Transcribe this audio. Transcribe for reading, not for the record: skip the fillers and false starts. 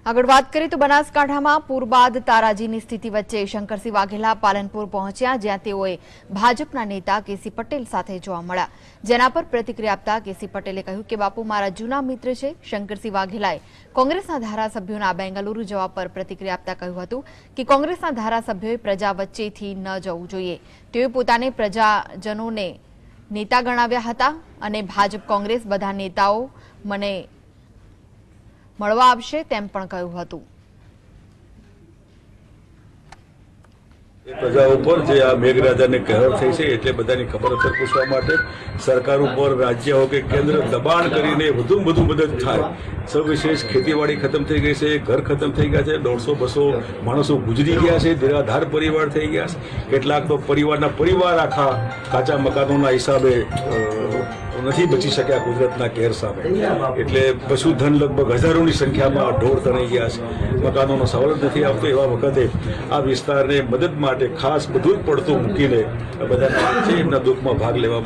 આગળ વાત કરીએ તો બનાસકાંઠામાં પૂર બાદ તારાજીની સ્થિતિ વચ્ચે શંકરસિંહ વાઘેલા પાલનપુર પહોંચ્યા, જ્યાં તેઓએ ભાજપના નેતા કેસી પટેલ સાથે જોવા મળ્યા, જેના પર પ્રતિક્રિયા આપતા કેસી પટેલે કહ્યું કે બાપુ મારા જૂના મિત્ર છે। શંકરસિંહ વાઘેલાએ કોંગ્રેસના ધારાસભ્યોના બેંગલુરુ જવા પર પ્રતિક્રિયા આપતા કહ્યું હતું કે કોંગ્રેસના ધારાસભ્યોએ પ્રજા વચ્ચેથી ન જવું જોઈએ। તેઓએ પોતાને પ્રજાજનોને નેતા ગણાવ્યા હતા અને ભાજપ કોંગ્રેસ બધા નેતાઓ મને મળવા આવશે તેમ પણ કહ્યું હતું। प्रजा पर जे आ मेघराजा ने कहर थई छे एटले बधानी खबर असर पूछवा माटे सरकार पर राज्य हो के केन्द्र दबाण करीने वधु मदद थाय। सविशेष खेतीवाड़ी खत्म थई गई छे, घर खत्म थई गया छे, 150-200 माणसो गुजरी गया छे, निराधार परिवार थई गया छे, કેટલાક તો પરિવાર આખા કાચા મકાનોના હિસાબે નથી બચી શક્યા કુદરતના કહેર સામે। એટલે પશુધન લગભગ હજારોની સંખ્યામાં ઢોર તણાઈ ગયા છે। મકાનોનો સવાલ જ નથી આવતો। એવા વખતે આ વિસ્તારને મદદ માટે ખાસ બધું જ પડતું મૂકીને બધાના એમના દુઃખમાં ભાગ લેવા